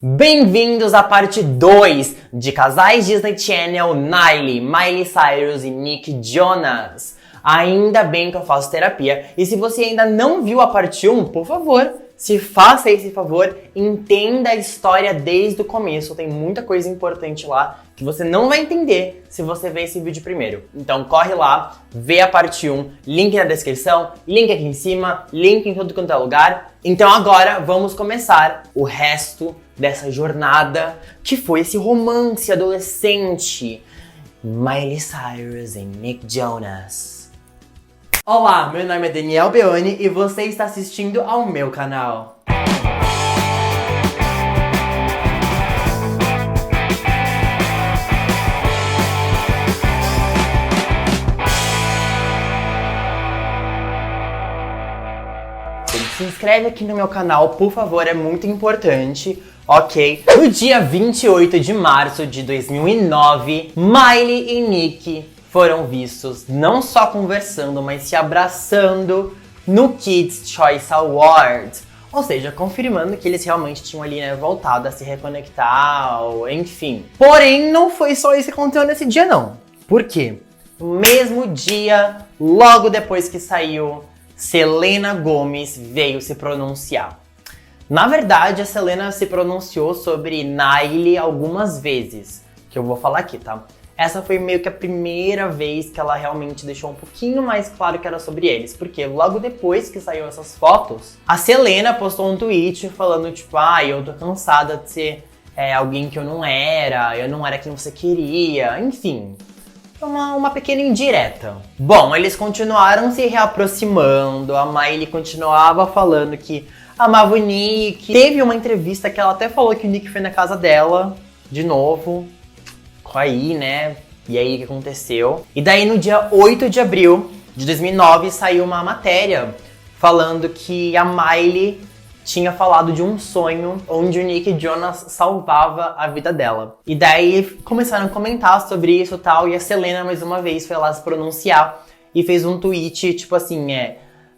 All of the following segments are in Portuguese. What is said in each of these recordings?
Bem-vindos à parte 2 de casais Disney Channel Niley, Miley Cyrus e Nick Jonas. Ainda bem que eu faço terapia. E se você ainda não viu a parte 1, por favor, se faça esse favor, entenda a história desde o começo. Tem muita coisa importante lá que você não vai entender se você ver esse vídeo primeiro. Então corre lá, vê a parte 1, link na descrição, link aqui em cima, link em todo quanto é lugar. Então agora vamos começar o resto dessa jornada que foi esse romance adolescente. Miley Cyrus e Nick Jonas. Olá, meu nome é Daniel Beoni e você está assistindo ao meu canal. Se inscreve aqui no meu canal, por favor, é muito importante, ok? No dia 28 de março de 2009, Miley e Nick foram vistos não só conversando, mas se abraçando no Kids' Choice Awards. Ou seja, confirmando que eles realmente tinham ali, né, voltado a se reconectar, ou, enfim. Porém, não foi só isso que aconteceu nesse dia, não. Por quê? No mesmo dia, logo depois que saiu, Selena Gomez veio se pronunciar. Na verdade, a Selena se pronunciou sobre Niley algumas vezes, que eu vou falar aqui, tá? Essa foi meio que a primeira vez que ela realmente deixou um pouquinho mais claro que era sobre eles, porque logo depois que saiu essas fotos, a Selena postou um tweet falando tipo, eu tô cansada de ser alguém que eu não era quem você queria, enfim. Uma pequena indireta. Bom, eles continuaram se reaproximando, a Miley continuava falando que amava o Nick. Teve uma entrevista que ela até falou que o Nick foi na casa dela, de novo. Aí, né? E aí o que aconteceu? E daí no dia 8 de abril de 2009 saiu uma matéria falando que a Miley tinha falado de um sonho onde o Nick Jonas salvava a vida dela. E daí começaram a comentar sobre isso e tal, e a Selena mais uma vez foi lá se pronunciar e fez um tweet tipo assim,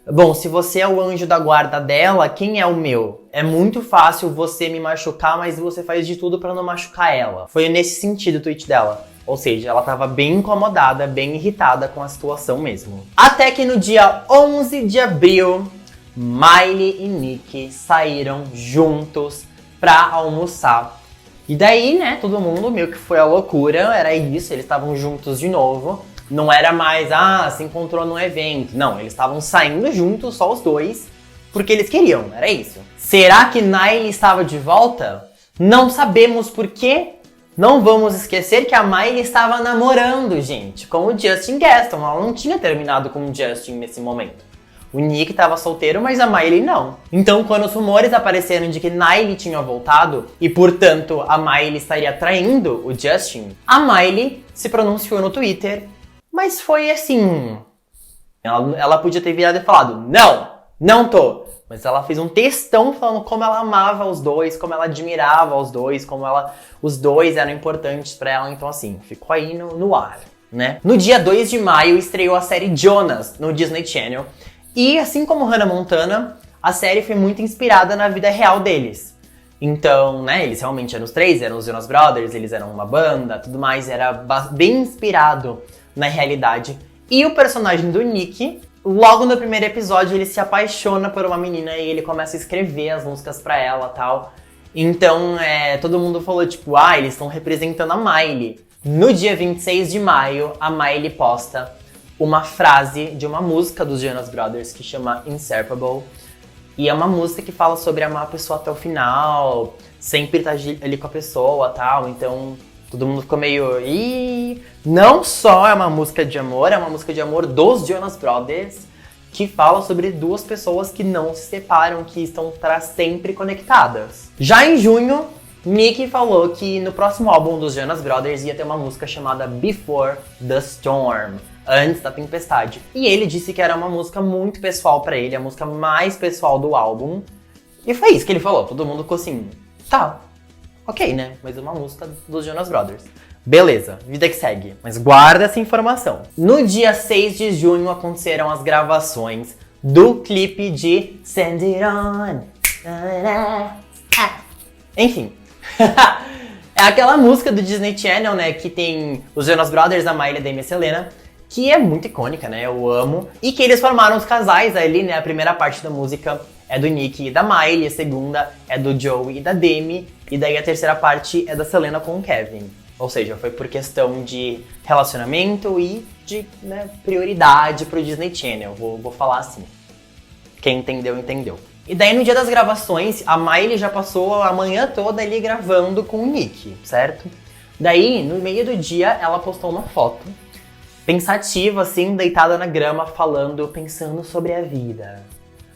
bom, se você é o anjo da guarda dela, quem é o meu? É muito fácil você me machucar, mas você faz de tudo pra não machucar ela. Foi nesse sentido o tweet dela. Ou seja, ela tava bem incomodada, bem irritada com a situação mesmo. Até que no dia 11 de abril, Miley e Nick saíram juntos pra almoçar. E daí, né, todo mundo meio que foi a loucura, era isso, eles estavam juntos de novo. Não era mais, se encontrou num evento. Não, eles estavam saindo juntos, só os dois, porque eles queriam, era isso. Será que Niley estava de volta? Não sabemos por quê. Não vamos esquecer que a Miley estava namorando, gente, com o Justin Gaston. Ela não tinha terminado com o Justin nesse momento. O Nick estava solteiro, mas a Miley não. Então, quando os rumores apareceram de que Niley tinha voltado e, portanto, a Miley estaria traindo o Justin, a Miley se pronunciou no Twitter, mas foi assim... Ela podia ter virado e falado, não tô. Mas ela fez um textão falando como ela amava os dois, como ela admirava os dois, como os dois eram importantes pra ela. Então, assim, ficou aí no ar, né? No dia 2 de maio, estreou a série Jonas no Disney Channel. E assim como Hannah Montana, a série foi muito inspirada na vida real deles. Então, né, eles realmente eram os três, eram os Jonas Brothers, eles eram uma banda, tudo mais, era bem inspirado na realidade. E o personagem do Nick, logo no primeiro episódio, ele se apaixona por uma menina e ele começa a escrever as músicas pra ela e tal. Então, todo mundo falou tipo, eles estão representando a Miley. No dia 26 de maio, a Miley posta uma frase de uma música dos Jonas Brothers que chama Inseparable. E é uma música que fala sobre amar a pessoa até o final, sempre estar ali com a pessoa e tal. Então todo mundo ficou meio... Não só é uma música de amor, é uma música de amor dos Jonas Brothers, que fala sobre duas pessoas que não se separam, que estão para sempre conectadas. Já em junho, Nick falou que no próximo álbum dos Jonas Brothers ia ter uma música chamada Before the Storm, antes da tempestade. E ele disse que era uma música muito pessoal pra ele, a música mais pessoal do álbum. E foi isso que ele falou. Todo mundo ficou assim, tá, ok, né? Mas é uma música dos Jonas Brothers. Beleza, vida que segue. Mas guarda essa informação. No dia 6 de junho aconteceram as gravações do clipe de Send It On. Enfim, É aquela música do Disney Channel, né, que tem os Jonas Brothers, a Miley, a Demi e a Selena, que é muito icônica, né, eu amo. E que eles formaram os casais ali, né, a primeira parte da música é do Nick e da Miley, a segunda é do Joey e da Demi, e daí a terceira parte é da Selena com o Kevin. Ou seja, foi por questão de relacionamento e de, né, prioridade pro Disney Channel, vou falar assim. Quem entendeu, entendeu. E daí no dia das gravações, a Miley já passou a manhã toda ali gravando com o Nick, certo? Daí, no meio do dia, ela postou uma foto, pensativa assim, deitada na grama, pensando sobre a vida.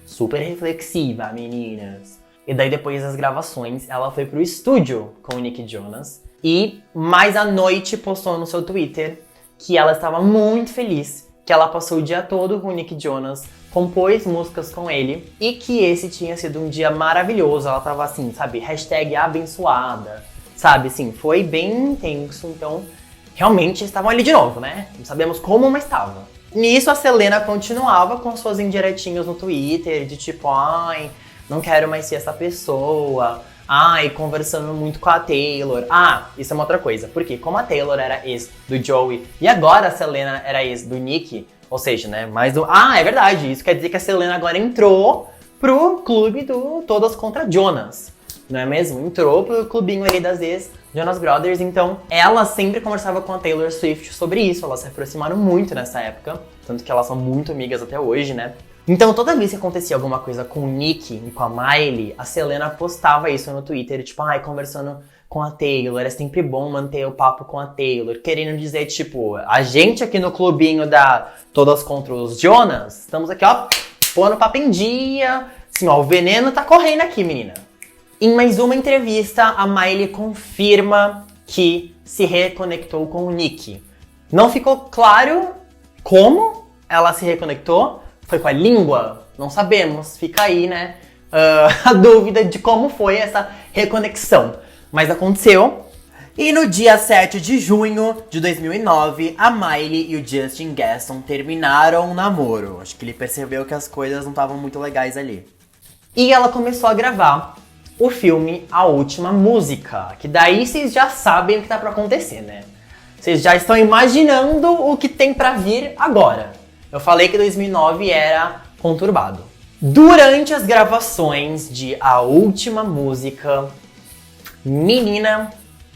Super reflexiva, meninas. E daí depois das gravações, ela foi pro estúdio com o Nick Jonas. E mais à noite postou no seu Twitter que ela estava muito feliz, que ela passou o dia todo com o Nick Jonas, compôs músicas com ele e que esse tinha sido um dia maravilhoso. Ela tava assim, sabe, hashtag abençoada, sabe, assim, foi bem intenso. Então, realmente estavam ali de novo, né? Não sabemos como, mas estavam. Nisso, a Selena continuava com suas indiretinhas no Twitter, de tipo, ai, não quero mais ser essa pessoa. Ai, conversando muito com a Taylor. Ah, isso é uma outra coisa. Porque como a Taylor era ex do Joey e agora a Selena era ex do Nick, ou seja, né, mais do... Ah, é verdade, isso quer dizer que a Selena agora entrou pro clube do Todas contra Jonas, não é mesmo? Entrou pro clubinho ali das ex Jonas Brothers, então ela sempre conversava com a Taylor Swift sobre isso, elas se aproximaram muito nessa época, tanto que elas são muito amigas até hoje, né? Então, toda vez que acontecia alguma coisa com o Nick e com a Miley, a Selena postava isso no Twitter, tipo, ai, conversando com a Taylor, é sempre bom manter o papo com a Taylor, querendo dizer, tipo, a gente aqui no clubinho da Todas contra os Jonas, estamos aqui, ó, pondo papo em dia, assim, ó, o veneno tá correndo aqui, menina. Em mais uma entrevista, a Miley confirma que se reconectou com o Nick. Não ficou claro como ela se reconectou. Foi com a língua? Não sabemos. Fica aí, né, a dúvida de como foi essa reconexão. Mas aconteceu. E no dia 7 de junho de 2009, a Miley e o Justin Gaston terminaram o namoro. Acho que ele percebeu que as coisas não estavam muito legais ali. E ela começou a gravar o filme A Última Música. Que daí vocês já sabem o que tá pra acontecer, né? Vocês já estão imaginando o que tem pra vir agora. Eu falei que 2009 era conturbado. Durante as gravações de A Última Música, menina,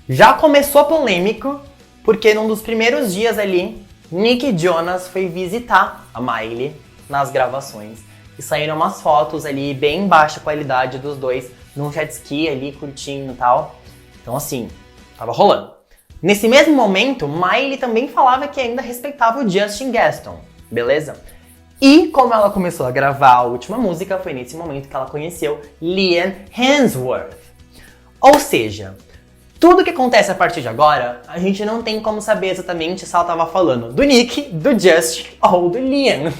já começou polêmico, porque num dos primeiros dias ali, Nick Jonas foi visitar a Miley nas gravações. E saíram umas fotos ali bem baixa qualidade dos dois, num jet ski ali, curtindo e tal. Então assim, tava rolando. Nesse mesmo momento, Miley também falava que ainda respeitava o Justin Gaston. Beleza? E como ela começou a gravar a última música, foi nesse momento que ela conheceu Liam Hemsworth. Ou seja, tudo que acontece a partir de agora, a gente não tem como saber exatamente se ela estava falando do Nick, do Justin ou do Liam.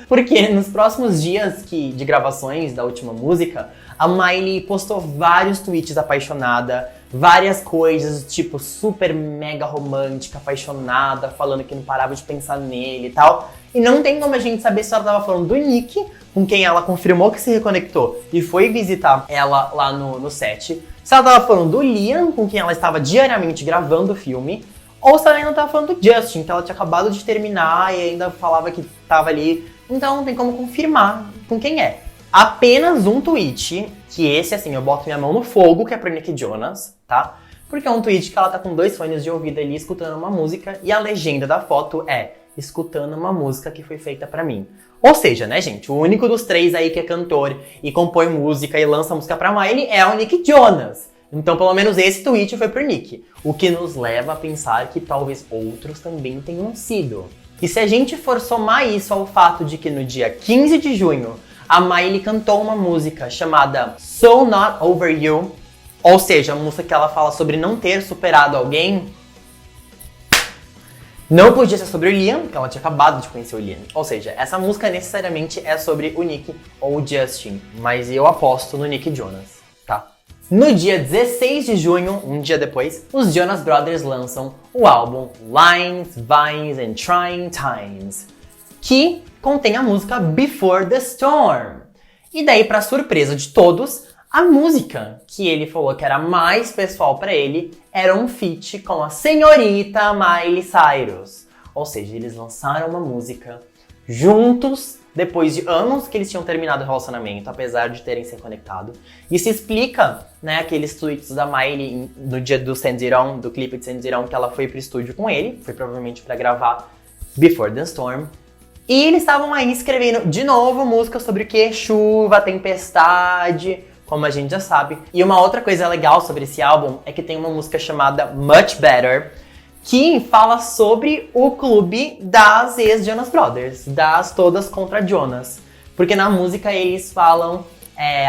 Porque nos próximos dias de gravações da última música, a Miley postou vários tweets apaixonada, várias coisas, tipo, super mega romântica, apaixonada, falando que não parava de pensar nele e tal. E não tem como a gente saber se ela tava falando do Nick, com quem ela confirmou que se reconectou e foi visitar ela lá no set. Se ela tava falando do Liam, com quem ela estava diariamente gravando o filme. Ou se ela ainda tava falando do Justin, que ela tinha acabado de terminar e ainda falava que tava ali. Então não tem como confirmar com quem é. Apenas um tweet, que esse, assim, eu boto minha mão no fogo, que é pro Nick Jonas, tá? Porque é um tweet que ela tá com 2 fones de ouvido ali, escutando uma música, e a legenda da foto é escutando uma música que foi feita pra mim. Ou seja, né, gente, o único dos 3 aí que é cantor e compõe música e lança música pra Miley é o Nick Jonas. Então, pelo menos esse tweet foi pro Nick. O que nos leva a pensar que talvez outros também tenham sido. E se a gente for somar isso ao fato de que no dia 15 de junho, a Miley cantou uma música chamada So Not Over You, ou seja, a música que ela fala sobre não ter superado alguém, não podia ser sobre o Liam, porque ela tinha acabado de conhecer o Liam. Ou seja, essa música necessariamente é sobre o Nick ou o Justin, mas eu aposto no Nick Jonas, tá? No dia 16 de junho, um dia depois, os Jonas Brothers lançam o álbum Lines, Vines and Trying Times, que contém a música Before the Storm. E daí, para surpresa de todos, A música que ele falou que era mais pessoal pra ele era um feat com a senhorita Miley Cyrus. Ou seja, eles lançaram uma música juntos depois de anos que eles tinham terminado o relacionamento, apesar de terem se conectado. Isso explica, né, aqueles tweets da Miley no dia do Senzirão, do clipe de Senzirão, que ela foi pro estúdio com ele, foi provavelmente pra gravar Before the Storm. E eles estavam aí escrevendo de novo música sobre o que? Chuva, tempestade, como a gente já sabe. E uma outra coisa legal sobre esse álbum é que tem uma música chamada Much Better, que fala sobre o clube das ex-Jonas Brothers, das todas contra Jonas. Porque na música eles falam,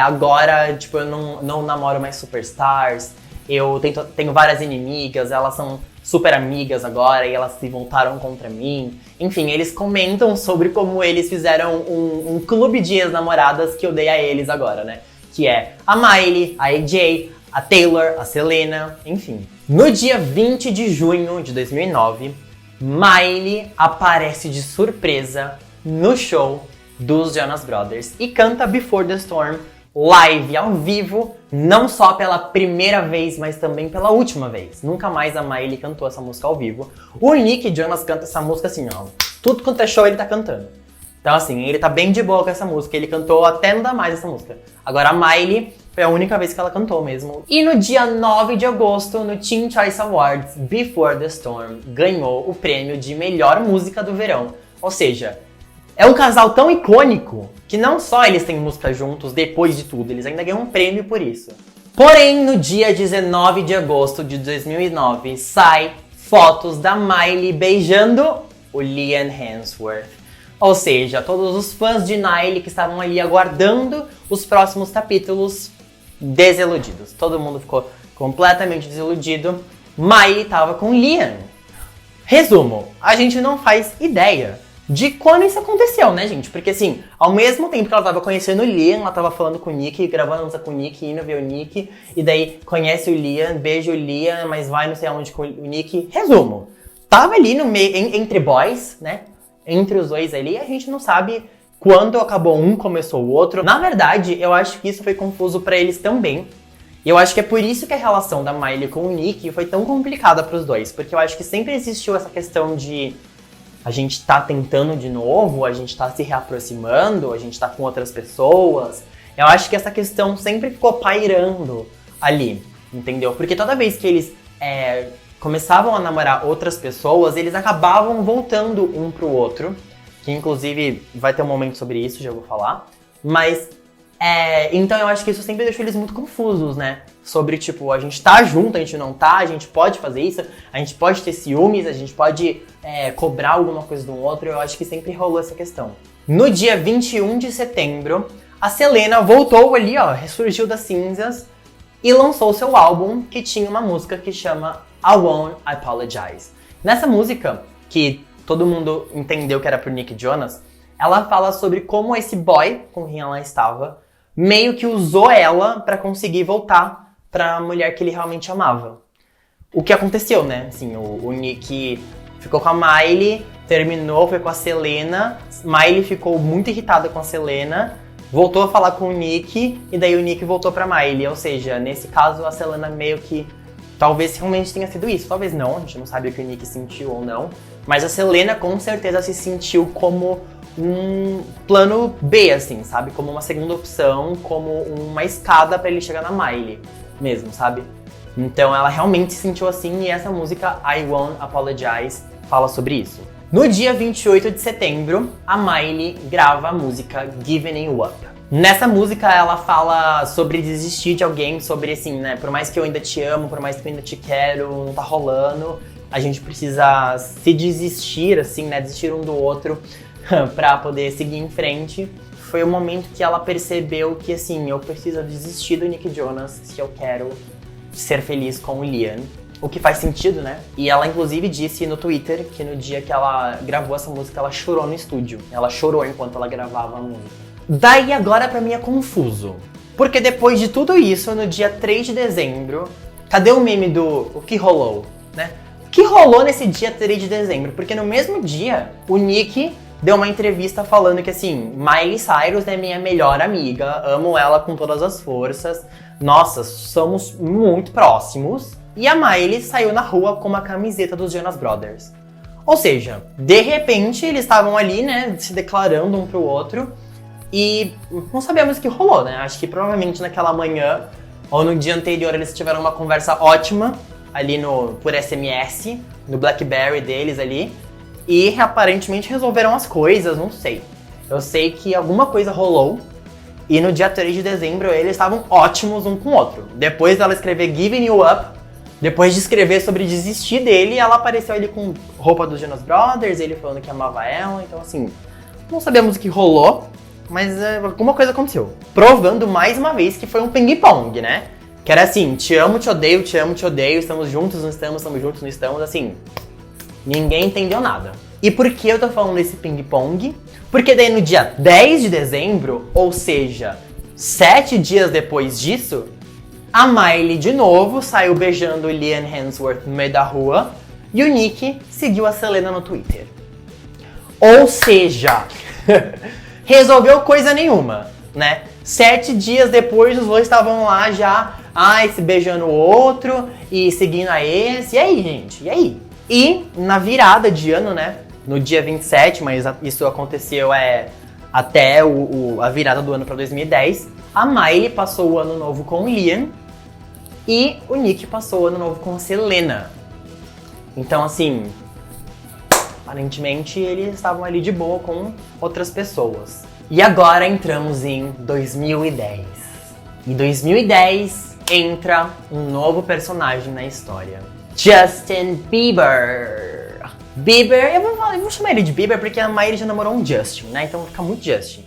agora, tipo, eu não namoro mais superstars, eu tenho várias inimigas, elas são super amigas agora e elas se voltaram contra mim. Enfim, eles comentam sobre como eles fizeram um clube de ex-namoradas que odeia eles agora, né? Que é a Miley, a AJ, a Taylor, a Selena, enfim. No dia 20 de junho de 2009, Miley aparece de surpresa no show dos Jonas Brothers e canta Before the Storm live, ao vivo, não só pela primeira vez, mas também pela última vez. Nunca mais a Miley cantou essa música ao vivo. O Nick Jonas canta essa música assim, ó. Tudo quanto é show ele tá cantando. Então assim, ele tá bem de boa com essa música. Ele cantou até não dá mais essa música. Agora a Miley foi a única vez que ela cantou mesmo. E no dia 9 de agosto, no Teen Choice Awards, Before the Storm ganhou o prêmio de melhor música do verão. Ou seja, é um casal tão icônico que não só eles têm música juntos depois de tudo, eles ainda ganham um prêmio por isso. Porém, no dia 19 de agosto de 2009, sai fotos da Miley beijando o Liam Hemsworth. Ou seja, todos os fãs de Miley que estavam ali aguardando os próximos capítulos, desiludidos. Todo mundo ficou completamente desiludido. Miley tava com Liam. Resumo, a gente não faz ideia de quando isso aconteceu, né, gente? Porque assim, ao mesmo tempo que ela tava conhecendo o Liam, ela tava falando com o Nick, gravando música com o Nick, indo ver o Nick, e daí conhece o Liam, beija o Liam, mas vai não sei aonde com o Nick. Resumo, tava ali no meio, entre boys, né? Entre os dois ali, a gente não sabe quando acabou um, começou o outro. Na verdade, eu acho que isso foi confuso pra eles também. E eu acho que é por isso que a relação da Miley com o Nick foi tão complicada pros dois. Porque eu acho que sempre existiu essa questão de a gente tá tentando de novo, a gente tá se reaproximando, a gente tá com outras pessoas. Eu acho que essa questão sempre ficou pairando ali, entendeu? Porque toda vez que eles começavam a namorar outras pessoas, eles acabavam voltando um pro outro. Que inclusive vai ter um momento sobre isso, já vou falar. Mas, então eu acho que isso sempre deixou eles muito confusos, né? Sobre, tipo, a gente tá junto, a gente não tá, a gente pode fazer isso, a gente pode ter ciúmes, a gente pode cobrar alguma coisa do outro. Eu acho que sempre rolou essa questão. No dia 21 de setembro, a Selena voltou ali, ó, ressurgiu das cinzas e lançou seu álbum, que tinha uma música que chama I Won't Apologize. Nessa música, que todo mundo entendeu que era pro Nick Jonas, ela fala sobre como esse boy com quem ela estava meio que usou ela pra conseguir voltar pra mulher que ele realmente amava. O que aconteceu, né? Assim, o Nick ficou com a Miley, terminou, foi com a Selena, Miley ficou muito irritada com a Selena, voltou a falar com o Nick, e daí o Nick voltou pra Miley. Ou seja, nesse caso a Selena meio que talvez realmente tenha sido isso, talvez não, a gente não sabe o que o Nick sentiu ou não. Mas a Selena com certeza se sentiu como um plano B, assim, sabe? Como uma segunda opção, como uma escada pra ele chegar na Miley mesmo, sabe? Então ela realmente se sentiu assim e essa música, I Won't Apologize, fala sobre isso. No dia 28 de setembro, a Miley grava a música Giving You Up. Nessa música ela fala sobre desistir de alguém, sobre assim, né? Por mais que eu ainda te amo, por mais que eu ainda te quero, não tá rolando. A gente precisa se desistir, assim, né? Desistir um do outro pra poder seguir em frente. Foi o momento que ela percebeu que, assim, eu preciso desistir do Nick Jonas se eu quero ser feliz com o Liam. O que faz sentido, né? E ela, inclusive, disse no Twitter que no dia que ela gravou essa música, ela chorou no estúdio. Ela chorou enquanto ela gravava a música. Daí agora pra mim é confuso. Porque depois de tudo isso, no dia 3 de dezembro, cadê o meme do o que rolou, né? O que rolou nesse dia 3 de dezembro? Porque no mesmo dia, o Nick deu uma entrevista falando que assim, Miley Cyrus é minha melhor amiga, amo ela com todas as forças, nossa, somos muito próximos. E a Miley saiu na rua com uma camiseta dos Jonas Brothers. Ou seja, de repente eles estavam ali, né, se declarando um pro outro e não sabemos o que rolou, né? Acho que provavelmente naquela manhã ou no dia anterior eles tiveram uma conversa ótima ali por SMS, no BlackBerry deles ali. E aparentemente resolveram as coisas, não sei. Eu sei que alguma coisa rolou e no dia 3 de dezembro eles estavam ótimos um com o outro. Depois dela escrever Giving You Up, depois de escrever sobre desistir dele, ela apareceu ali com roupa dos Jonas Brothers, ele falando que amava ela. Então assim, não sabemos o que rolou, mas alguma coisa aconteceu. Provando mais uma vez que foi um ping-pong, né? Que era assim, te amo, te odeio, estamos juntos, não estamos juntos, não estamos, assim... Ninguém entendeu nada. E por que eu tô falando desse ping-pong? Porque daí no dia 10 de dezembro, ou seja, 7 dias depois disso, a Miley de novo saiu beijando o Liam Hemsworth no meio da rua e o Nick seguiu a Selena no Twitter. Ou seja, resolveu coisa nenhuma, né? 7 dias depois os dois estavam lá já, se beijando o outro e seguindo a esse. E aí, gente? E aí? E na virada de ano, né, no dia 27, mas isso aconteceu até a virada do ano para 2010, a Miley passou o ano novo com o Liam e o Nick passou o ano novo com a Selena. Então, assim, aparentemente eles estavam ali de boa com outras pessoas. E agora entramos em 2010. Em 2010 entra um novo personagem na história. Justin Bieber. Eu vou chamar ele de Bieber porque a Miley já namorou um Justin, né? Então fica muito Justin.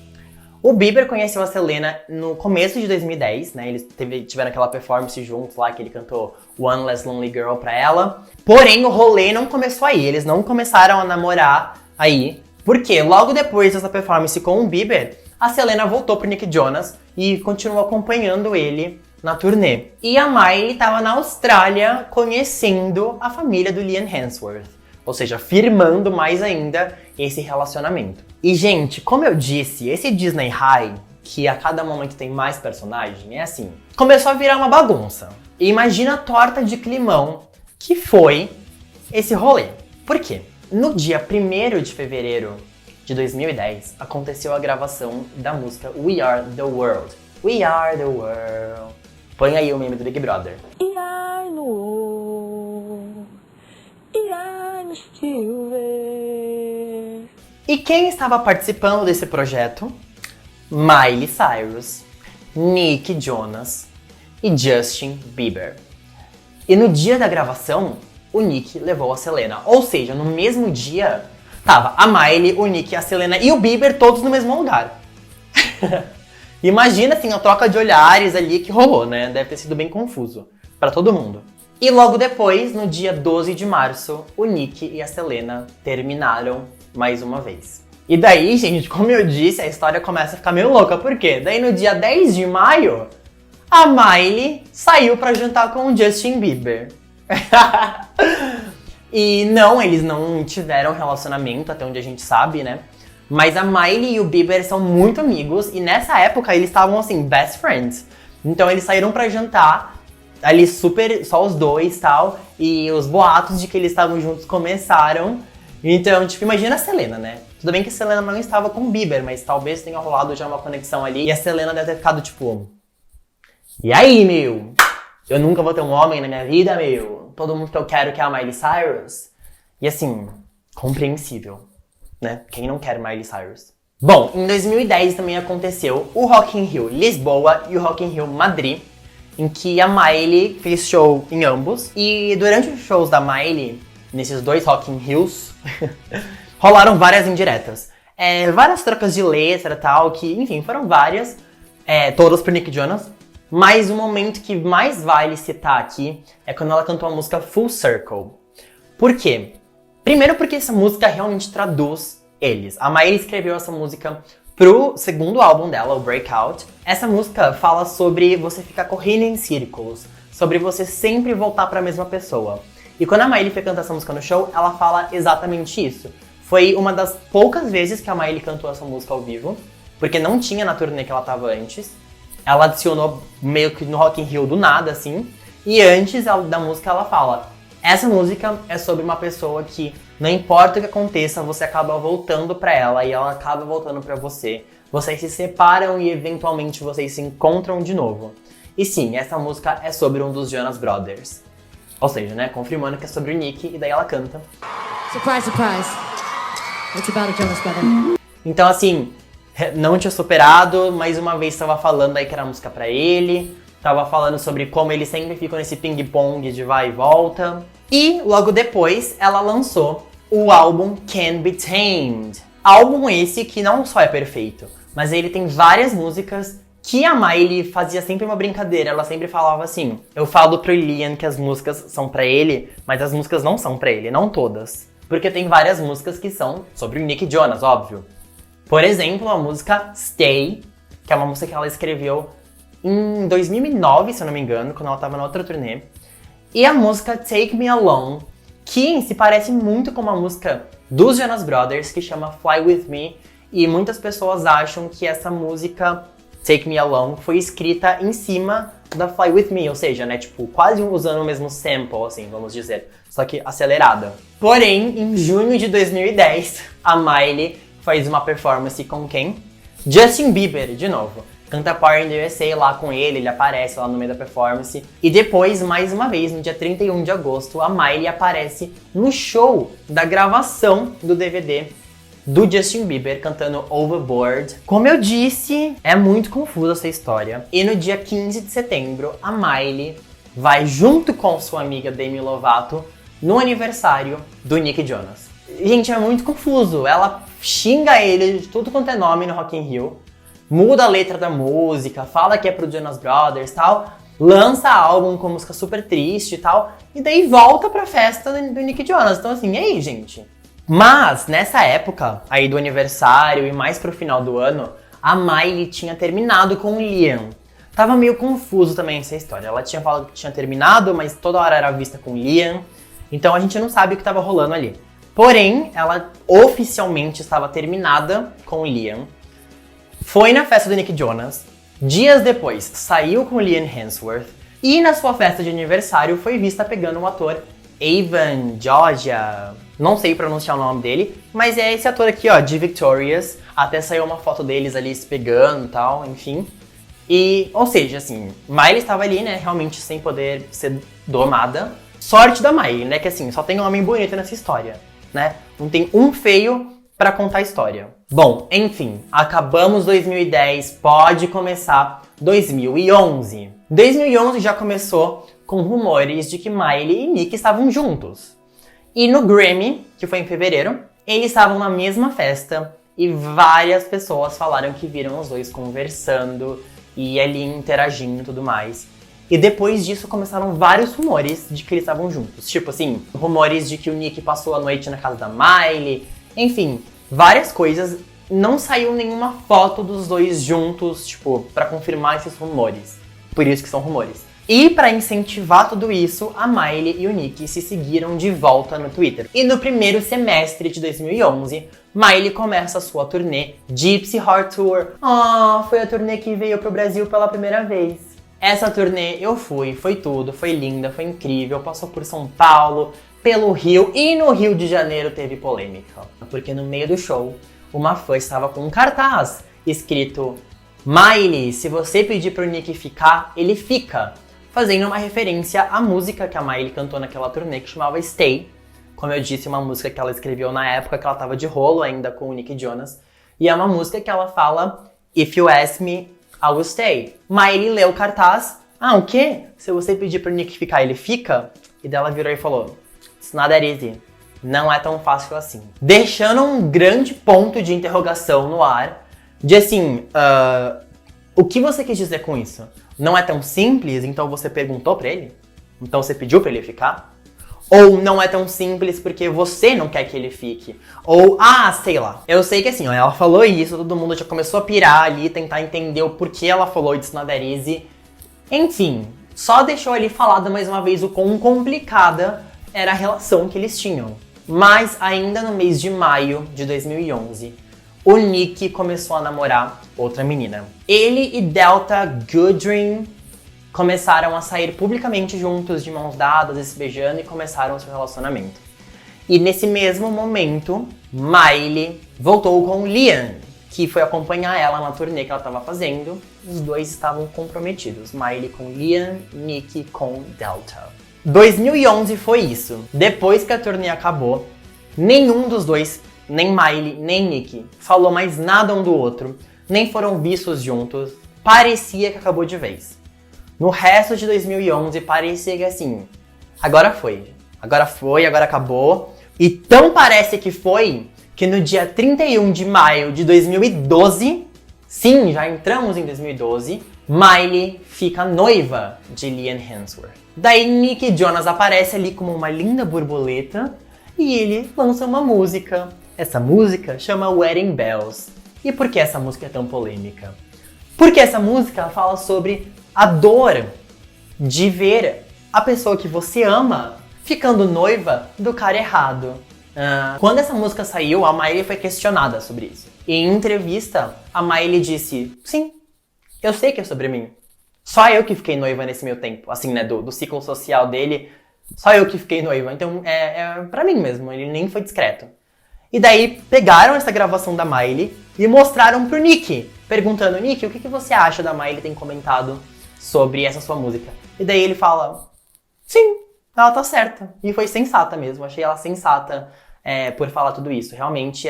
O Bieber conheceu a Selena no começo de 2010, né? Eles tiveram aquela performance juntos lá que ele cantou One Less Lonely Girl pra ela. Porém, o rolê não começou aí. Eles não começaram a namorar aí. Porque logo depois dessa performance com o Bieber, a Selena voltou pro Nick Jonas e continuou acompanhando ele na turnê. E a Miley estava na Austrália conhecendo a família do Liam Hemsworth. Ou seja, firmando mais ainda esse relacionamento. E, gente, como eu disse, esse Disney High, que a cada momento tem mais personagem, é assim, começou a virar uma bagunça. E imagina a torta de climão que foi esse rolê. Por quê? No dia 1º de fevereiro de 2010, aconteceu a gravação da música We Are The World. We Are The World. Põe aí o meme do Big Brother. E quem estava participando desse projeto? Miley Cyrus, Nick Jonas e Justin Bieber. E no dia da gravação, o Nick levou a Selena. Ou seja, no mesmo dia, tava a Miley, o Nick, a Selena e o Bieber todos no mesmo lugar. Imagina, assim, a troca de olhares ali que rolou, né? Deve ter sido bem confuso pra todo mundo. E logo depois, no dia 12 de março, o Nick e a Selena terminaram mais uma vez. E daí, gente, como eu disse, a história começa a ficar meio louca. Por quê? Daí no dia 10 de maio, a Miley saiu pra jantar com o Justin Bieber. E não, eles não tiveram relacionamento, até onde a gente sabe, né? Mas a Miley e o Bieber são muito amigos e nessa época eles estavam assim, best friends. Então eles saíram pra jantar, ali super, só os dois e tal, e os boatos de que eles estavam juntos começaram. Então, tipo, imagina a Selena, né? Tudo bem que a Selena não estava com o Bieber, mas talvez tenha rolado já uma conexão ali. E a Selena deve ter ficado tipo... E aí, meu? Eu nunca vou ter um homem na minha vida, meu? Todo mundo que eu quero quer a Miley Cyrus? E assim, compreensível, né? Quem não quer Miley Cyrus? Bom, em 2010 também aconteceu o Rock in Rio Lisboa e o Rock in Rio Madrid, em que a Miley fez show em ambos. E durante os shows da Miley, nesses dois Rock in Rios, rolaram várias indiretas. Várias trocas de letra e tal, que, enfim, foram várias, todas pro Nick Jonas. Mas o momento que mais vale citar aqui é quando ela cantou a música Full Circle. Por quê? Primeiro porque essa música realmente traduz eles. A Miley escreveu essa música pro segundo álbum dela, o Breakout. Essa música fala sobre você ficar correndo em círculos, sobre você sempre voltar pra mesma pessoa. E quando a Miley foi cantar essa música no show, ela fala exatamente isso. Foi uma das poucas vezes que a Miley cantou essa música ao vivo, porque não tinha na turnê que ela tava antes. Ela adicionou meio que no Rock in Rio do nada, assim. E antes da música ela fala: essa música é sobre uma pessoa que, não importa o que aconteça, você acaba voltando pra ela e ela acaba voltando pra você. Vocês se separam e eventualmente vocês se encontram de novo. E sim, essa música é sobre um dos Jonas Brothers. Ou seja, né, confirmando que é sobre o Nick, e daí ela canta. Surprise, surprise. It's about a Jonas Brother. Então assim, não tinha superado, mais uma vez estava falando aí que era música pra ele. Tava falando sobre como ele sempre fica nesse ping-pong de vai e volta. E logo depois ela lançou o álbum Can't Be Tamed. Álbum esse que não só é perfeito, mas ele tem várias músicas que a Miley fazia sempre uma brincadeira. Ela sempre falava assim: eu falo pro Liam que as músicas são pra ele, mas as músicas não são pra ele, não todas. Porque tem várias músicas que são sobre o Nick Jonas, óbvio. Por exemplo, a música Stay, que é uma música que ela escreveu em 2009, se eu não me engano, quando ela tava na outra turnê. E a música Take Me Along, que se parece muito com uma música dos Jonas Brothers, que chama Fly With Me. E muitas pessoas acham que essa música Take Me Along foi escrita em cima da Fly With Me, ou seja, né, tipo, quase usando o mesmo sample, assim, vamos dizer, só que acelerada. Porém, em junho de 2010, a Miley faz uma performance com quem? Justin Bieber, de novo. Canta Power in the USA lá com ele aparece lá no meio da performance. E depois, mais uma vez, no dia 31 de agosto, a Miley aparece no show da gravação do DVD do Justin Bieber cantando Overboard. Como eu disse, é muito confusa essa história. E no dia 15 de setembro, a Miley vai junto com sua amiga Demi Lovato no aniversário do Nick Jonas. Gente, é muito confuso. Ela xinga ele de tudo quanto é nome no Rock in Rio, muda a letra da música, fala que é pro Jonas Brothers e tal, lança álbum com música super triste e tal, e daí volta pra festa do Nick Jonas. Então assim, e aí, gente? Mas, nessa época, aí do aniversário e mais pro final do ano, a Miley tinha terminado com o Liam. Tava meio confuso também essa história. Ela tinha falado que tinha terminado, mas toda hora era vista com o Liam. Então a gente não sabe o que tava rolando ali. Porém, ela oficialmente estava terminada com o Liam. Foi na festa do Nick Jonas. Dias depois, saiu com o Liam Hemsworth. E na sua festa de aniversário foi vista pegando o ator Evan Georgia, não sei pronunciar o nome dele, mas é esse ator aqui, ó, de Victorious. Até saiu uma foto deles ali se pegando e tal, enfim. E, ou seja, assim, Miley estava ali, né, realmente sem poder ser domada. Sorte da Miley, né, que assim, só tem um homem bonito nessa história, né? Não tem um feio pra contar a história. Bom, enfim, acabamos 2010, pode começar 2011. 2011 já começou com rumores de que Miley e Nick estavam juntos. E no Grammy, que foi em fevereiro, eles estavam na mesma festa e várias pessoas falaram que viram os dois conversando e ali interagindo e tudo mais. E depois disso começaram vários rumores de que eles estavam juntos. Tipo assim, rumores de que o Nick passou a noite na casa da Miley, enfim, várias coisas. Não saiu nenhuma foto dos dois juntos, tipo, pra confirmar esses rumores. Por isso que são rumores. E para incentivar tudo isso, a Miley e o Nick se seguiram de volta no Twitter. E no primeiro semestre de 2011, Miley começa a sua turnê Gypsy Heart Tour. Foi a turnê que veio pro Brasil pela primeira vez. Essa turnê eu fui, foi tudo, foi linda, foi incrível, passou por São Paulo, pelo Rio, e no Rio de Janeiro teve polêmica. Porque no meio do show, uma fã estava com um cartaz escrito: Miley, se você pedir pro Nick ficar, ele fica. Fazendo uma referência à música que a Miley cantou naquela turnê, que chamava Stay. Como eu disse, uma música que ela escreveu na época que ela tava de rolo ainda com o Nick Jonas. E é uma música que ela fala: If you ask me, I will stay. Miley leu o cartaz. O quê? Se você pedir pro Nick ficar, ele fica? E dela virou e falou: It's not that easy. Não é tão fácil assim. Deixando um grande ponto de interrogação no ar. De assim, o que você quis dizer com isso? Não é tão simples, então você perguntou pra ele? Então você pediu pra ele ficar? Ou não é tão simples porque você não quer que ele fique? Ou, sei lá. Eu sei que assim, ó, ela falou isso, todo mundo já começou a pirar ali, tentar entender o porquê ela falou It's not that easy. Enfim, só deixou ali falado mais uma vez o quão complicada era a relação que eles tinham. Mas ainda no mês de maio de 2011, o Nick começou a namorar outra menina. Ele e Delta Goodrem começaram a sair publicamente juntos, de mãos dadas, se beijando, e começaram o seu relacionamento. E nesse mesmo momento, Miley voltou com Liam, que foi acompanhar ela na turnê que ela estava fazendo. Os dois estavam comprometidos, Miley com Liam, Nick com Delta. 2011 foi isso. Depois que a turnê acabou, nenhum dos dois, nem Miley nem Nick, falou mais nada um do outro, nem foram vistos juntos. Parecia que acabou de vez. No resto de 2011, parecia que assim, agora agora acabou. E tão parece que foi, que no dia 31 de maio de 2012, sim, já entramos em 2012, Miley fica noiva de Liam Hemsworth. Daí Nick Jonas aparece ali como uma linda borboleta e ele lança uma música. Essa música chama Wedding Bells. E por que essa música é tão polêmica? Porque essa música fala sobre a dor de ver a pessoa que você ama ficando noiva do cara errado. Quando essa música saiu, a Miley foi questionada sobre isso. E em entrevista, a Miley disse: sim, eu sei que é sobre mim. Só eu que fiquei noiva nesse meu tempo. Assim, né, do ciclo social dele, só eu que fiquei noiva. Então, é pra mim mesmo, ele nem foi discreto. E daí, pegaram essa gravação da Miley e mostraram pro Nick, perguntando: Nick, o que você acha da Miley ter comentado sobre essa sua música? E daí ele fala: sim, ela tá certa. E foi sensata mesmo, achei ela sensata por falar tudo isso. Realmente,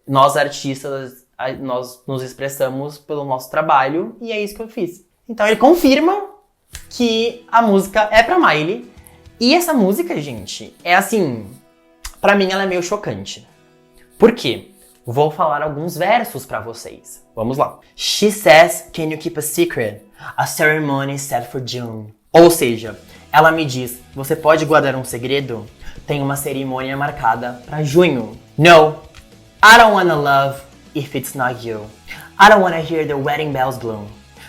nós artistas, nós nos expressamos pelo nosso trabalho e é isso que eu fiz. Então ele confirma que a música é pra Miley. E essa música, gente, é assim, pra mim ela é meio chocante. Por quê? Vou falar alguns versos pra vocês. Vamos lá. She says, can you keep a secret? A ceremony set for June. Ou seja, ela me diz, você pode guardar um segredo? Tem uma cerimônia marcada pra junho. No, I don't wanna love if it's not you. I don't wanna hear the wedding bells blow.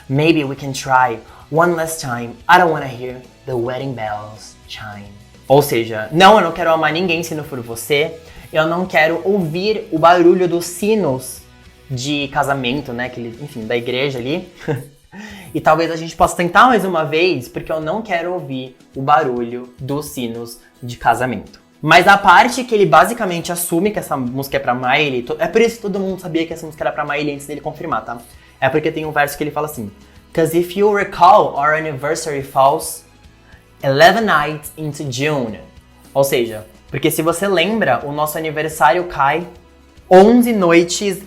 Maybe we can try one last time. I don't wanna hear the wedding bells chime. Ou seja, não, eu não quero amar ninguém se não for você. Eu não quero ouvir o barulho dos sinos de casamento, né? Enfim, da igreja ali. E talvez a gente possa tentar mais uma vez, porque eu não quero ouvir o barulho dos sinos de casamento. Mas a parte que ele basicamente assume que essa música é pra Miley, é por isso que todo mundo sabia que essa música era pra Miley antes dele confirmar, tá? É porque tem um verso que ele fala assim: Cause if you recall, our anniversary falls 11 nights into June. Ou seja, porque se você lembra, o nosso aniversário cai 11 noites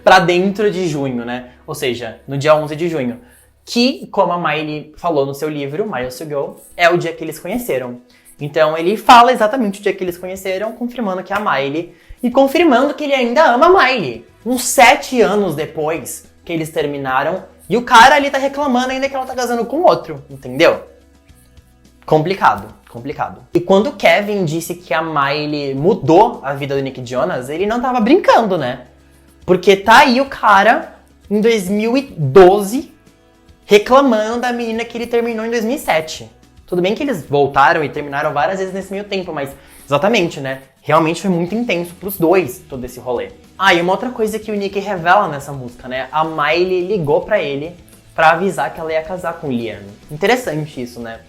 pra dentro de junho, né? Ou seja, no dia 11 de junho. Que, como a Miley falou no seu livro, Miles to Go, é o dia que eles conheceram. Então ele fala exatamente o dia que eles conheceram, confirmando que é a Miley. E confirmando que ele ainda ama a Miley. Uns 7 anos depois que eles terminaram. E o cara ali tá reclamando ainda que ela tá casando com outro, entendeu? Complicado. E quando o Kevin disse que a Miley mudou a vida do Nick Jonas, ele não tava brincando, né? Porque tá aí o cara, em 2012, reclamando da menina que ele terminou em 2007. Tudo bem que eles voltaram e terminaram várias vezes nesse meio tempo, mas exatamente, né? Realmente foi muito intenso pros dois, todo esse rolê. E uma outra coisa que o Nick revela nessa música, né? A Miley ligou pra ele pra avisar que ela ia casar com o Liam. Interessante isso, né?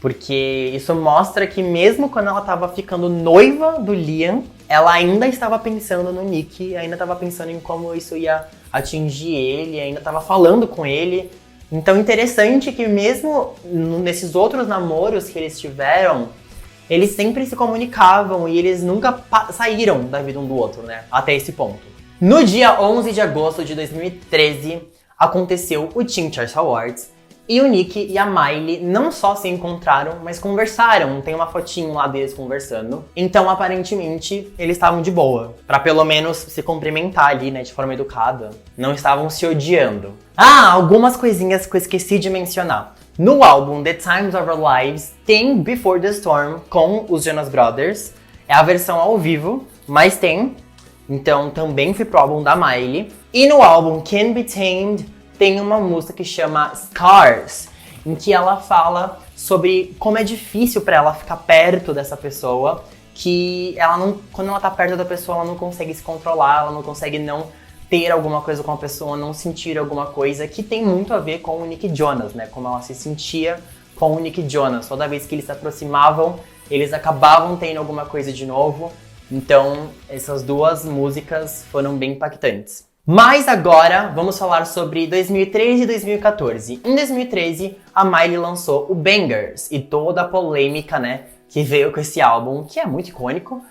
Porque isso mostra que mesmo quando ela tava ficando noiva do Liam, ela ainda estava pensando no Nick, ainda estava pensando em como isso ia atingir ele, ainda estava falando com ele. Então interessante que mesmo nesses outros namoros que eles tiveram, eles sempre se comunicavam e eles nunca saíram da vida um do outro, né? Até esse ponto. No dia 11 de agosto de 2013, aconteceu o Teen Choice Awards. E o Nick e a Miley não só se encontraram, mas conversaram. Tem uma fotinho lá deles conversando. Então, aparentemente, eles estavam de boa. Pra pelo menos se cumprimentar ali, né, de forma educada. Não estavam se odiando. Algumas coisinhas que eu esqueci de mencionar. No álbum The Times of Our Lives, tem Before the Storm com os Jonas Brothers. É a versão ao vivo, mas tem. Então, também foi pro álbum da Miley. E no álbum Can't Be Tamed, tem uma música que chama Scars, em que ela fala sobre como é difícil pra ela ficar perto dessa pessoa que ela não, quando ela tá perto da pessoa, ela não consegue se controlar, ela não consegue não ter alguma coisa com a pessoa, não sentir alguma coisa, que tem muito a ver com o Nick Jonas, né? Como ela se sentia com o Nick Jonas. Toda vez que eles se aproximavam, eles acabavam tendo alguma coisa de novo. Então, essas duas músicas foram bem impactantes. Mas agora, vamos falar sobre 2013 e 2014. Em 2013, a Miley lançou o Bangers e toda a polêmica, né, que veio com esse álbum, que é muito icônico.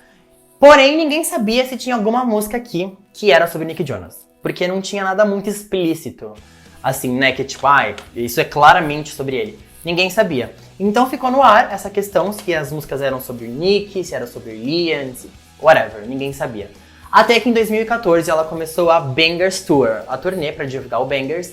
Porém, ninguém sabia se tinha alguma música aqui que era sobre Nick Jonas. Porque não tinha nada muito explícito. Assim, né, que tipo, isso é claramente sobre ele. Ninguém sabia. Então ficou no ar essa questão se as músicas eram sobre o Nick, se era sobre o Liam, whatever, ninguém sabia. Até que em 2014 ela começou a Bangers Tour, a turnê para divulgar o Bangers.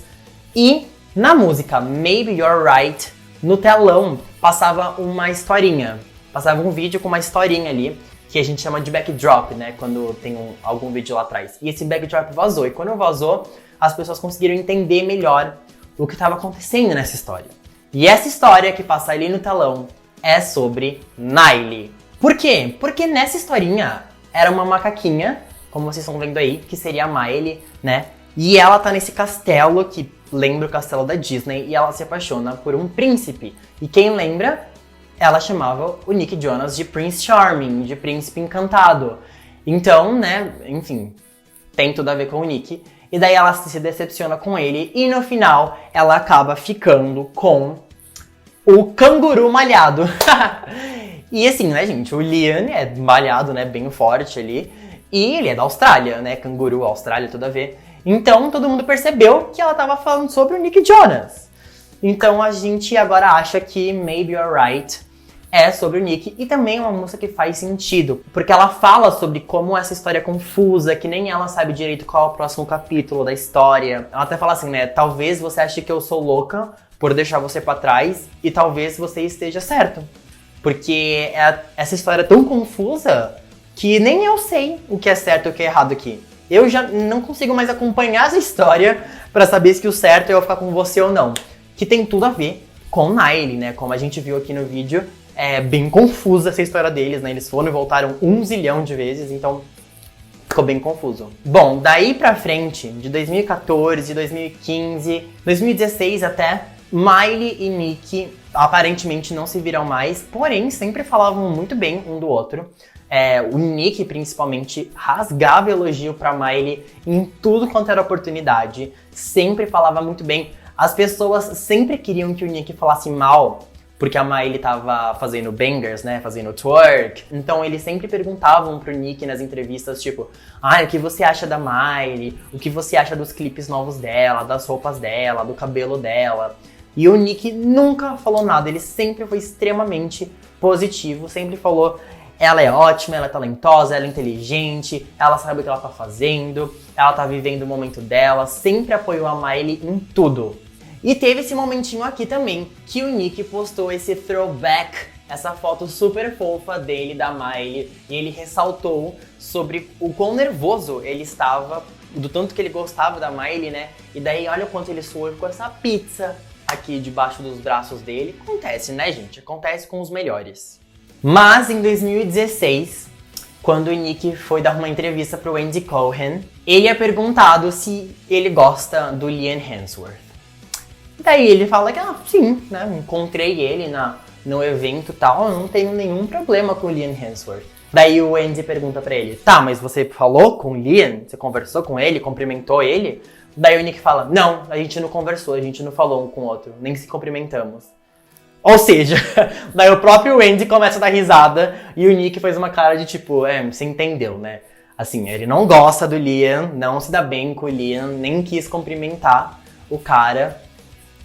E na música Maybe You're Right, no telão passava uma historinha. Passava um vídeo com uma historinha ali, que a gente chama de backdrop, né? Quando tem algum vídeo lá atrás. E esse backdrop vazou. E quando vazou, as pessoas conseguiram entender melhor o que estava acontecendo nessa história. E essa história que passa ali no telão é sobre Miley. Por quê? Porque nessa historinha era uma macaquinha, como vocês estão vendo aí, que seria a Miley, né? E ela tá nesse castelo, que lembra o castelo da Disney, e ela se apaixona por um príncipe. E quem lembra, ela chamava o Nick Jonas de Prince Charming, de príncipe encantado. Então, né, enfim, tem tudo a ver com o Nick. E daí ela se decepciona com ele, e no final ela acaba ficando com o canguru malhado. E assim, né, gente, o Liam é malhado, né, bem forte ali. E ele é da Austrália, né, canguru, Austrália, tudo a ver. Então todo mundo percebeu que ela tava falando sobre o Nick Jonas. Então a gente agora acha que Maybe You're Right é sobre o Nick. E também é uma música que faz sentido, porque ela fala sobre como essa história é confusa, que nem ela sabe direito qual é o próximo capítulo da história. Ela até fala assim, né, talvez você ache que eu sou louca por deixar você pra trás, e talvez você esteja certo. Porque essa história é tão confusa que nem eu sei o que é certo e o que é errado aqui. Eu já não consigo mais acompanhar essa história pra saber se o certo é eu ficar com você ou não. Que tem tudo a ver com Miley, né? Como a gente viu aqui no vídeo, é bem confusa essa história deles, né? Eles foram e voltaram 1 zilhão de vezes, então ficou bem confuso. Bom, daí pra frente, de 2014, 2015, 2016 até, Miley e Nick aparentemente não se viram mais, porém sempre falavam muito bem um do outro. O Nick, principalmente, rasgava elogio pra Miley em tudo quanto era oportunidade. Sempre falava muito bem. As pessoas sempre queriam que o Nick falasse mal, porque a Miley tava fazendo bangers, né? Fazendo twerk. Então eles sempre perguntavam pro Nick nas entrevistas, tipo, o que você acha da Miley? O que você acha dos clipes novos dela, das roupas dela, do cabelo dela? E o Nick nunca falou nada, ele sempre foi extremamente positivo, sempre falou: ela é ótima, ela é talentosa, ela é inteligente, ela sabe o que ela tá fazendo, ela tá vivendo o momento dela, sempre apoiou a Miley em tudo. E teve esse momentinho aqui também, que o Nick postou esse throwback, essa foto super fofa dele, da Miley, e ele ressaltou sobre o quão nervoso ele estava, do tanto que ele gostava da Miley, né? E daí olha o quanto ele suou com essa pizza aqui debaixo dos braços dele. Acontece, né, gente? Acontece com os melhores. Mas em 2016, quando o Nick foi dar uma entrevista pro Andy Cohen, ele é perguntado se ele gosta do Liam Hemsworth. Daí ele fala que, sim, né, encontrei ele no evento e tal, eu não tenho nenhum problema com o Liam Hemsworth. Daí o Andy pergunta pra ele, tá, mas você falou com o Liam? Você conversou com ele, cumprimentou ele? Daí o Nick fala, não, a gente não conversou, a gente não falou um com o outro, nem se cumprimentamos. Ou seja, daí o próprio Andy começa a dar risada e o Nick fez uma cara de tipo, você entendeu, né? Assim, ele não gosta do Liam, não se dá bem com o Liam, nem quis cumprimentar o cara.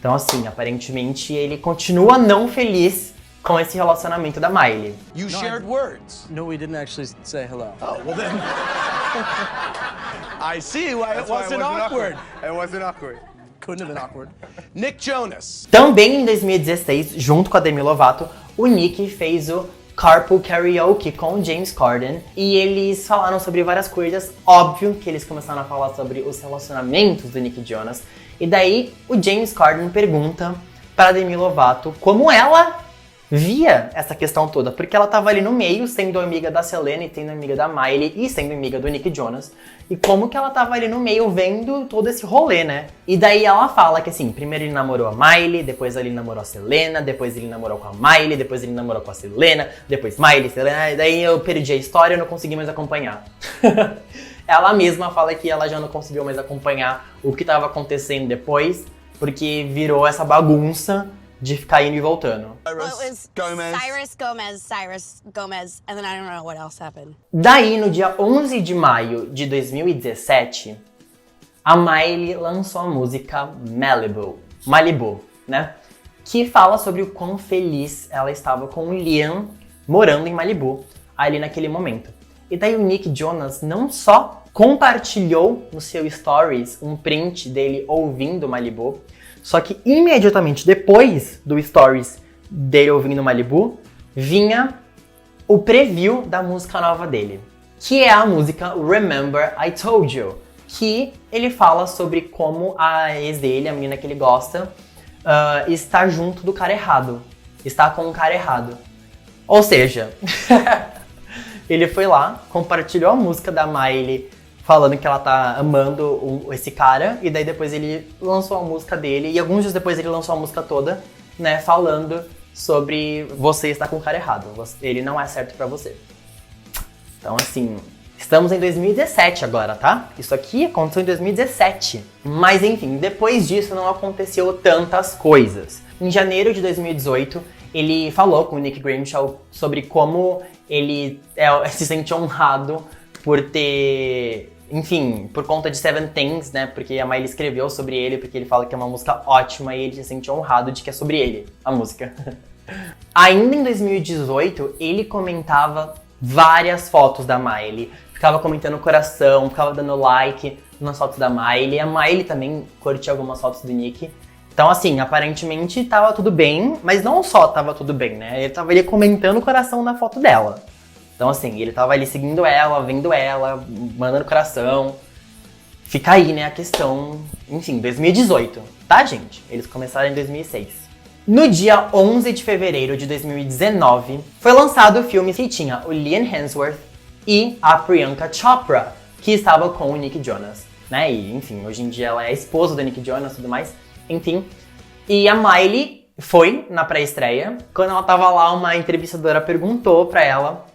Então assim, aparentemente ele continua não feliz com esse relacionamento da Miley. You shared words. No, we didn't actually say hello. Oh, well then. I see why it wasn't awkward. It wasn't awkward. Couldn't have been awkward. Nick Jonas. Também em 2016, junto com a Demi Lovato, o Nick fez o Carpool Karaoke com o James Corden e eles falaram sobre várias coisas. Óbvio que eles começaram a falar sobre os relacionamentos do Nick Jonas. E daí o James Corden pergunta para a Demi Lovato como ela via essa questão toda, porque ela tava ali no meio, sendo amiga da Selena e sendo amiga da Miley e sendo amiga do Nick Jonas. E como que ela tava ali no meio vendo todo esse rolê, né? E daí ela fala que assim, primeiro ele namorou a Miley, depois ele namorou a Selena, depois ele namorou com a Miley, depois ele namorou com a Selena, depois Miley, Selena, e daí eu perdi a história e não consegui mais acompanhar. Ela mesma fala que ela já não conseguiu mais acompanhar o que tava acontecendo depois, porque virou essa bagunça de ficar indo e voltando. Well, it was Cyrus Gomez, and then I don't know what else happened. Daí, no dia 11 de maio de 2017, a Miley lançou a música Malibu, né? Que fala sobre o quão feliz ela estava com o Liam morando em Malibu, ali naquele momento. E daí o Nick Jonas não só compartilhou no seu stories um print dele ouvindo Malibu, só que imediatamente depois do stories dele ouvindo Malibu, vinha o preview da música nova dele, que é a música Remember I Told You, que ele fala sobre como a ex dele, a menina que ele gosta, está junto do cara errado, está com o cara errado. Ou seja, ele foi lá, compartilhou a música da Miley, falando que ela tá amando esse cara, e daí depois ele lançou a música dele, e alguns dias depois ele lançou a música toda, né, falando sobre você está com o cara errado, ele não é certo pra você. Então assim, estamos em 2017 agora, tá? Isso aqui aconteceu em 2017. Mas enfim, depois disso não aconteceu tantas coisas. Em janeiro de 2018, ele falou com o Nick Grimshaw sobre como ele se sente honrado por ter... Enfim, por conta de Seven Things, né? Porque a Miley escreveu sobre ele, porque ele fala que é uma música ótima e ele se sente honrado de que é sobre ele, a música. Ainda em 2018, ele comentava várias fotos da Miley. Ficava comentando coração, ficava dando like nas fotos da Miley. A Miley também curtia algumas fotos do Nick. Então, assim, aparentemente tava tudo bem, mas não só tava tudo bem, né? Ele tava ali comentando o coração na foto dela. Então, assim, ele tava ali seguindo ela, vendo ela, mandando coração. Fica aí, né, a questão... Enfim, 2018, tá, gente? Eles começaram em 2006. No dia 11 de fevereiro de 2019, foi lançado o filme que tinha o Liam Hemsworth e a Priyanka Chopra, que estava com o Nick Jonas, né? E, enfim, hoje em dia ela é a esposa do Nick Jonas e tudo mais. Enfim, e a Miley foi na pré-estreia. Quando ela tava lá, uma entrevistadora perguntou pra ela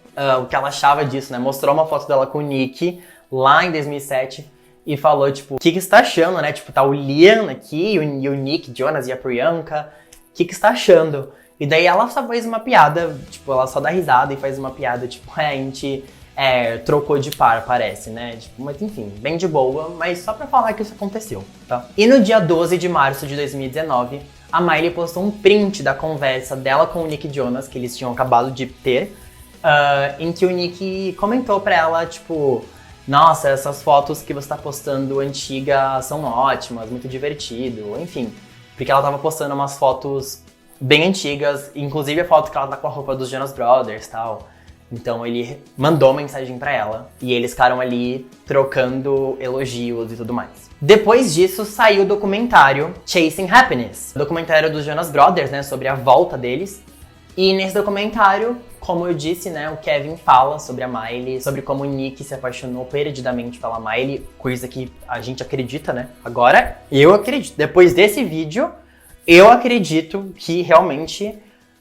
o que ela achava disso, né? Mostrou uma foto dela com o Nick lá em 2007 e falou, tipo, o que você tá achando, né? Tipo, tá o Liam aqui e o Nick Jonas e a Priyanka. O que você tá achando? E daí ela só faz uma piada, tipo, ela só dá risada e faz uma piada, tipo, a gente trocou de par, parece, né? Tipo, mas enfim, bem de boa, mas só pra falar que isso aconteceu, tá? E no dia 12 de março de 2019, a Miley postou um print da conversa dela com o Nick Jonas, que eles tinham acabado de ter, em que o Nick comentou pra ela, tipo, nossa, essas fotos que você tá postando antiga são ótimas, muito divertido, enfim. Porque ela tava postando umas fotos bem antigas, inclusive a foto que ela tá com a roupa dos Jonas Brothers e tal. Então ele mandou mensagem pra ela e eles ficaram ali trocando elogios e tudo mais. Depois disso saiu o documentário Chasing Happiness, documentário dos Jonas Brothers, né, sobre a volta deles. E nesse documentário, como eu disse, né, o Kevin fala sobre a Miley, sobre como o Nick se apaixonou perdidamente pela Miley, coisa que a gente acredita, né? Agora, eu acredito. Depois desse vídeo, eu acredito que realmente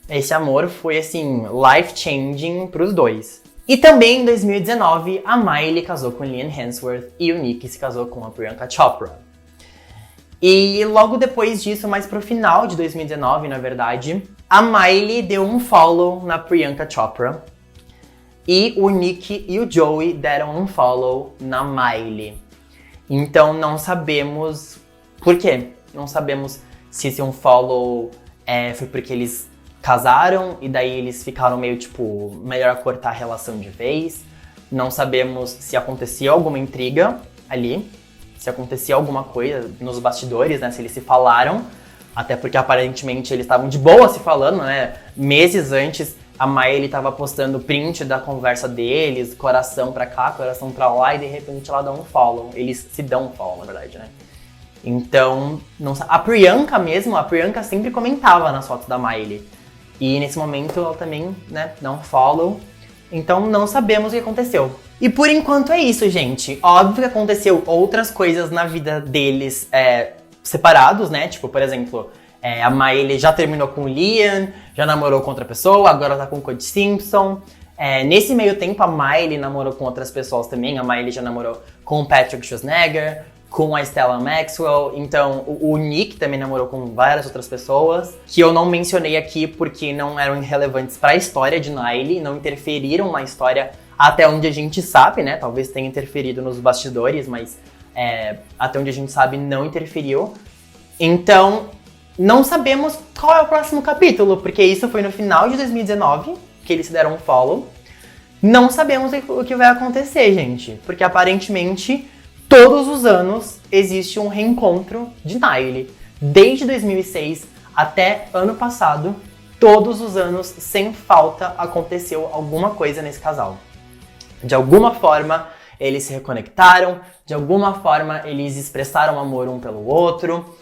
esse amor foi, assim, life-changing pros dois. E também em 2019, a Miley casou com o Liam Hemsworth e o Nick se casou com a Priyanka Chopra. E logo depois disso, mais pro final de 2019, na verdade, a Miley deu um follow na Priyanka Chopra e o Nick e o Joey deram um follow na Miley. Então não sabemos por quê. Não sabemos se esse um follow foi porque eles casaram e daí eles ficaram meio tipo, melhor cortar a relação de vez. Não sabemos se acontecia alguma intriga ali, se acontecia alguma coisa nos bastidores, né, se eles se falaram. Até porque aparentemente eles estavam de boa se falando, né? Meses antes, a Miley tava postando print da conversa deles, coração pra cá, coração pra lá, e de repente ela dá um follow. Eles se dão um follow, na verdade, né? Então, não, a Priyanka mesmo, a Priyanka sempre comentava nas fotos da Miley E nesse momento ela também, né, não follow. Então não sabemos o que aconteceu. E por enquanto é isso, gente. Óbvio que aconteceu outras coisas na vida deles separados, né? Tipo, por exemplo, a Miley já terminou com o Liam, já namorou com outra pessoa, agora tá com o Cody Simpson. Nesse meio tempo, a Miley namorou com outras pessoas também. A Miley já namorou com o Patrick Schwarzenegger, com a Stella Maxwell. Então, o Nick também namorou com várias outras pessoas, que eu não mencionei aqui porque não eram relevantes para a história de Miley, não interferiram na história até onde a gente sabe, né? Talvez tenha interferido nos bastidores, mas até onde a gente sabe não interferiu. Então, não sabemos qual é o próximo capítulo, porque isso foi no final de 2019 que eles se deram um follow. Não sabemos o que vai acontecer, gente, porque aparentemente todos os anos existe um reencontro de Miley. Desde 2006 até ano passado, todos os anos, sem falta, aconteceu alguma coisa nesse casal. De alguma forma, eles se reconectaram, de alguma forma, eles expressaram amor um pelo outro.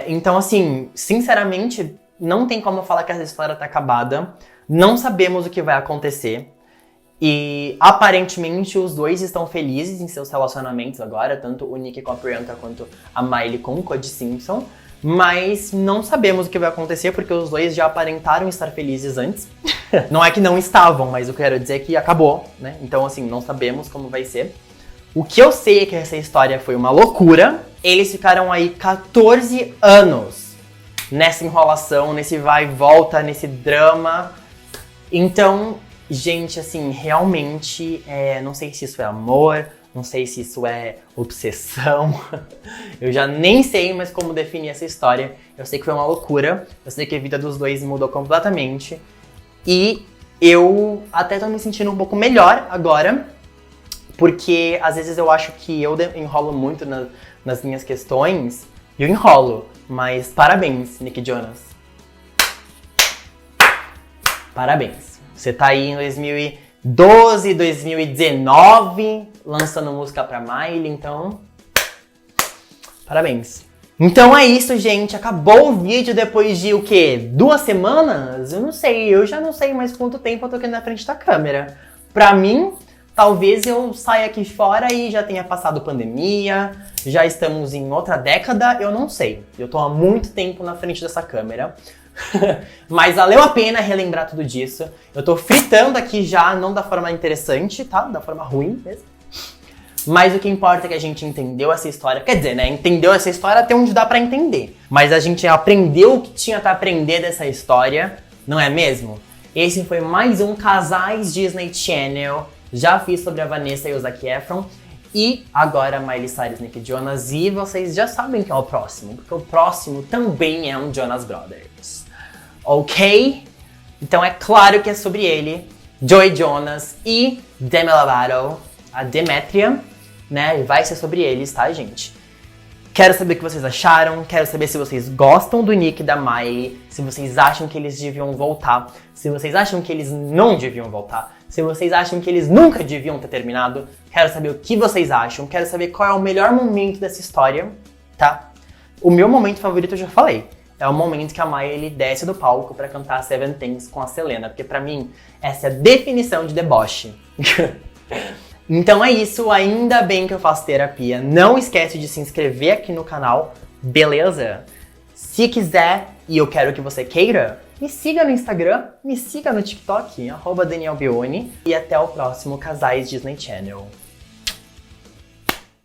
Então, assim, sinceramente, não tem como falar que essa história tá acabada. Não sabemos o que vai acontecer. E aparentemente os dois estão felizes em seus relacionamentos agora, tanto o Nick com a Priyanka quanto a Miley com o Cody Simpson. Mas não sabemos o que vai acontecer porque os dois já aparentaram estar felizes antes. Não é que não estavam, mas eu quero dizer que acabou, né? Então assim, não sabemos como vai ser. O que eu sei é que essa história foi uma loucura. Eles ficaram aí 14 anos nessa enrolação, nesse vai e volta, nesse drama. Então, gente, assim, realmente, não sei se isso é amor, não sei se isso é obsessão. Eu já nem sei mais como definir essa história. Eu sei que foi uma loucura, eu sei que a vida dos dois mudou completamente. E eu até tô me sentindo um pouco melhor agora, porque às vezes eu acho que eu enrolo muito nas minhas questões, e eu enrolo, mas parabéns, Nick Jonas. Parabéns. Você tá aí em 2012, 2019, lançando música pra Miley, então parabéns. Então é isso, gente. Acabou o vídeo depois de o quê? 2 semanas? Eu não sei, eu já não sei mais quanto tempo eu tô aqui na frente da câmera. Pra mim, talvez eu saia aqui fora e já tenha passado pandemia, já estamos em outra década, eu não sei. Eu tô há muito tempo na frente dessa câmera. Mas valeu a pena relembrar tudo disso. Eu tô fritando aqui já, não da forma interessante, tá? Da forma ruim mesmo. Mas o que importa é que a gente entendeu essa história. Quer dizer, né? Entendeu essa história até onde dá pra entender. Mas a gente aprendeu o que tinha pra aprender dessa história, não é mesmo? Esse foi mais um Casais Disney Channel. Já fiz sobre a Vanessa e o Zac Efron. E agora Miley Cyrus, Nick Jonas. E vocês já sabem quem é o próximo, porque o próximo também é um Jonas Brothers. Ok? Então é claro que é sobre ele, Joey Jonas e Demi Lovato, a Demetria, né? Vai ser sobre eles, tá, gente? Quero saber o que vocês acharam, quero saber se vocês gostam do Nick e da Miley, se vocês acham que eles deviam voltar, se vocês acham que eles não deviam voltar, se vocês acham que eles nunca deviam ter terminado. Quero saber o que vocês acham, quero saber qual é o melhor momento dessa história, tá? O meu momento favorito eu já falei. É o momento que a Miley desce do palco pra cantar Seven Things com a Selena, porque pra mim, essa é a definição de deboche. Então é isso, ainda bem que eu faço terapia. Não esquece de se inscrever aqui no canal, beleza? Se quiser, e eu quero que você queira, me siga no Instagram, me siga no TikTok, @DanielBione. E até o próximo Casais Disney Channel.